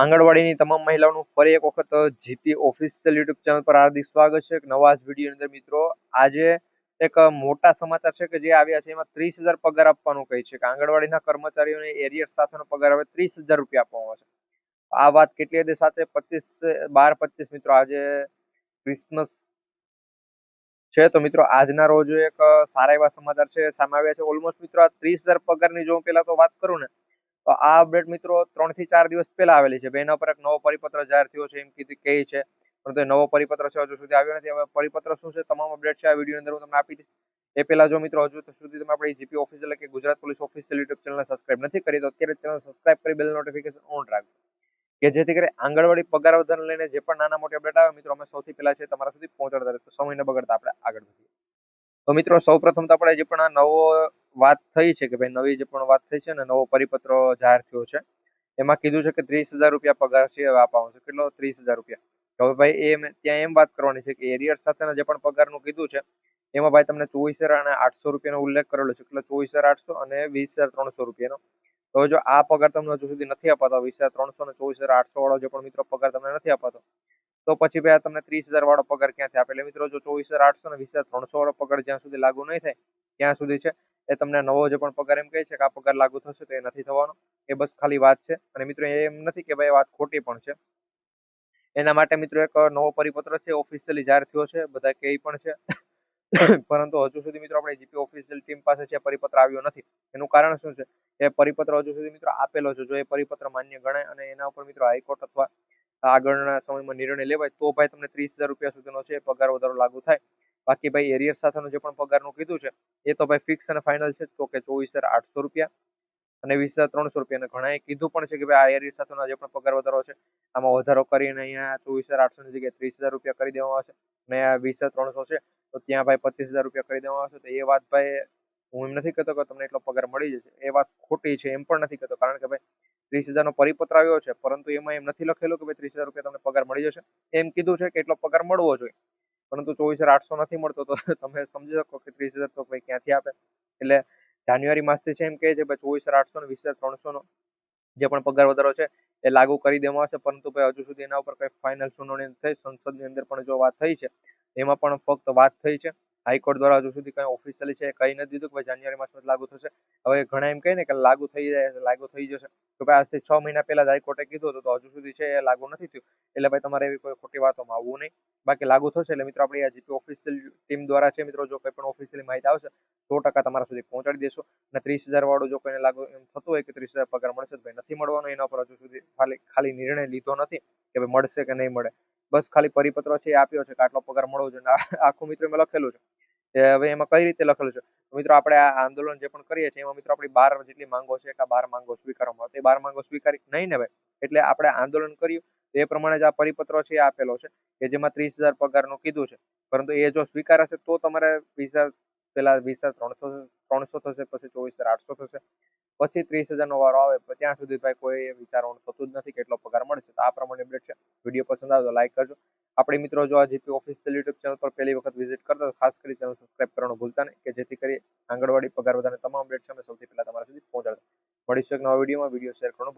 આંગણવાડીની તમામ મહિલાઓનું ફરી એક વખત જીપી ઓફિશિયલ યુટ્યુબ ચેનલ પર હાર્દિક સ્વાગત છે. એક નવા જ વિડીયોની અંદર મિત્રો આજે એક મોટા સમાચાર છે કે જે આવ્યા છે. એમાં 30,000 પગાર આપવાનું કહે છે કે આંગણવાડીના કર્મચારીઓને એરિયર સાથેનો પગાર હવે 30,000 રૂપિયા આપવામાં આવશે. આ વાત કેટલી હતી સાથે 12-25 મિત્રો આજે ક્રિસમસ છે, તો મિત્રો આજના રોજ એક સારા એવા સમાચાર છે સામે આવ્યા છે. ઓલમોસ્ટ મિત્રો આ 30,000 પગારની જો પેલા તો વાત કરું ને, તો આ અપડેટ મિત્રો 3 થી 4 દિવસ પહેલા આવેલી છે. એના પર એક નવો પરિપત્ર જાહેર થયો છે એમ કહે છે, પરંતુ એ નવો પરિપત્ર છે હજુ સુધી આવ્યો નથી. હવે પરિપત્ર શું છે, તમામ અપડેટ છે આ વિડીયો અંદર હું તમને આપી દઈશ. એ પહેલા જો મિત્રો હજુ સુધી તમે આપણી જીપી ઓફિશિયલ કે ગુજરાત પોલીસ ઓફિશિયલ યુટ્યુબ ચેનલને સબસ્ક્રાઇબ નથી કરી તો અત્યારે ચેનલ સબસ્ક્રાઇબ કરી બેલ નોટિફિકેશન ઓન રાખજો, કે જેથી કરી આંગણવાડી પગાર વધારને લઈને જે પણ નાના મોટી અપડેટ આવે મિત્રો અમે સૌથી પહેલા છે તમારા સુધી પહોંચાડતા રહીશું. તો સમય ન બગાડતા આપણે આગળ વધીએ. તો મિત્રો સૌપ્રથમ તો આપણે જે પણ આ નવો વાત થઈ છે કે ભાઈ નવી જે પણ વાત થઈ છે ને નવો પરિપત્ર જાહેર થયો છે, એમાં કીધું છે કે 30,000 રૂપિયા પગાર છે હવે આપવાનો છે. કેટલો? 30,000 રૂપિયા. હવે ભાઈ ત્યાં એમ વાત કરવાની છે કે એરિયર સાથેના જે પણ પગારનું કીધું છે એમાં ભાઈ તમને 24,000 અને 800 રૂપિયાનો ઉલ્લેખ કરેલો છે. એટલે 24,800 અને 20,300 રૂપિયાનો. તો જો આ પગાર તમને હજુ સુધી નથી અપાતો, 20,300 અને 24,800 વાળો જે પણ મિત્રો પગાર તમને નથી અપાતો, તો પછી ભાઈ તમને 30,000 વાળો પગાર ક્યાંથી આપે? એટલે મિત્રો જો 24,800 અને 20,300 વાળો પગાર જ્યાં સુધી લાગુ નહીં થાય ત્યાં સુધી છે એ તમને નવો જે પણ પગાર એમ કહે છે કે આ પગાર લાગુ થશે, તો એ નથી થવાનો. એ બસ ખાલી વાત છે. અને મિત્રો એમ નથી કે ભાઈ વાત ખોટી પણ છે. એના માટે મિત્રો એક નવો પરિપત્ર છે ઓફિશિયલી જાહેર થયો છે, બધા કહે પણ છે. પરંતુ હજુ સુધી મિત્રો આપણે જીપી ઓફિશિયલ ટીમ પાસે છે પરિપત્ર આવ્યો નથી. એનું કારણ શું છે? એ પરિપત્ર હજુ સુધી મિત્રો આપેલો છે. જો એ પરિપત્ર માન્ય ગણાય અને એના ઉપર મિત્રો હાઈકોર્ટ અથવા આગળના સમયમાં નિર્ણય લેવાય તો ભાઈ તમને 30,000 રૂપિયા સુધીનો છે પગાર વધારો લાગુ થાય. બાકી ભાઈ એરિયર સાથેનું જે પણ પગારનું કીધું છે એ તો ભાઈ ફિક્સ અને ફાઇનલ છે, તો કે 24,800 રૂપિયા અને 20,300 રૂપિયા. અને ઘણાએ કીધું પણ છે કે ભાઈ આ એરિયર સાથેનો જે પણ પગાર વધારો છે આમાં વધારો કરીને અહીંયા 24,800 ની જગ્યાએ 30,000 રૂપિયા કરી દેવામાં આવશે, અને આ 20,300 છે તો ત્યાં ભાઈ 25,000 રૂપિયા કરી દેવામાં આવશે. તો એ વાત ભાઈ હું એમ નથી કહેતો કે તમને એટલો પગાર મળી જશે, એ વાત ખોટી છે એમ પણ નથી કહેતો. કારણ કે ભાઈ 30,000 નો પરિપત્ર આવ્યો છે, પરંતુ એમાં એમ નથી લખેલું કે ભાઈ 30,000 રૂપિયા તમને પગાર મળી જશે. એમ કીધું છે કે એટલો પગાર મળવો જોઈએ, પરંતુ 24,800 નથી મળતો, તો તમે સમજી શકો કે 30,000 તો ભાઈ ક્યાંથી આપે. એટલે જાન્યુઆરી માસથી છે એમ કહે છે ભાઈ 24,800 અને 20,300 નો જે પણ પગાર વધારો છે એ લાગુ કરી દેવામાં આવશે. પરંતુ ભાઈ હજુ સુધી એના ઉપર કઈ ફાઇનલ સુનાવણી થઈ, સંસદની અંદર પણ જો વાત થઈ છે એમાં પણ ફક્ત વાત થઈ છે. હાઈકોર્ટ દ્વારા હજુ સુધી કઈ ઓફિશિયલી છે કઈ નથી દીધું કે ભાઈ જાન્યુઆરી માસમાં લાગુ થશે. હવે ઘણા એમ કહે ને કે લાગુ થઈ જાય, લાગુ થઈ જશે, તો ભાઈ આજથી 6 મહિના પહેલા જ હાઈકોર્ટે કીધું હતું, તો હજુ સુધી છે એ લાગુ નથી થયું. એટલે ભાઈ તમારે એવી કોઈ ખોટી વાતોમાં આવવું નહીં. બાકી લાગુ થશે એટલે મિત્રો આપણી આ જીપી ઓફિશિયલ ટીમ દ્વારા છે મિત્રો જો કોઈ પણ ઓફિશિયલી માહિતી આવશે 100% તમારા સુધી પહોંચાડી દેશો. અને 30,000 વાળું જો કોઈને લાગુ એમ થતું હોય કે 30,000 પગાર મળશે, તો ભાઈ નથી મળવાનો. એના પર હજુ સુધી ખાલી નિર્ણય લીધો નથી કે ભાઈ મળશે કે નહીં મળે. બસ ખાલી પરિપત્ર છે એ આપ્યો છે કે આટલો પગાર મળવો જોઈએ. આખું મિત્રો એમાં લખેલું છે. હવે એમાં કઈ રીતે લખેલું છે? મિત્રો આપણે આ આંદોલન જે પણ કરીએ છીએ એમાં મિત્રો આપણી 12 જેટલી માંગો છે કે આ 12 માંગો સ્વીકારવામાં આવે. 12 માંગો સ્વીકારી નહીં ને ભાઈ, એટલે આપણે આંદોલન કર્યું એ પ્રમાણે જ આ પરિપત્ર છે એ આપેલો છે કે જેમાં 30,000 પગારનું કીધું છે. પરંતુ એ જો સ્વીકારાશે તો તમારે પેલા 20,300 થશે, પછી 24,800 થશે, પછી 30,000 નો વારો આવે. ત્યાં સુધી ભાઈ કોઈ વિચારવાનું થતું જ નથી કે એટલો પગાર મળશે. તો આ પ્રમાણે અપડેટ છે. વિડીયો પસંદ આવે તો લાઈક કરજો. આપણી મિત્રો જો આ જીપી ઓફિશિયલ યુટ્યુબ ચેનલ પર પહેલી વખત વિઝિટ કરતા તો ખાસ કરી ચેનલ સબસ્ક્રાઇબ કરવાનું ભૂલતા નહીં, કે જેથી કરી આંગણવાડી પગાર વધારાની તમામ અપડેટ છે અમે સૌથી પહેલા તમારા સુધી પહોંચાડતા. મળીશું એક નવા વિડીયોમાં. વિડીયો શેર કરવાનું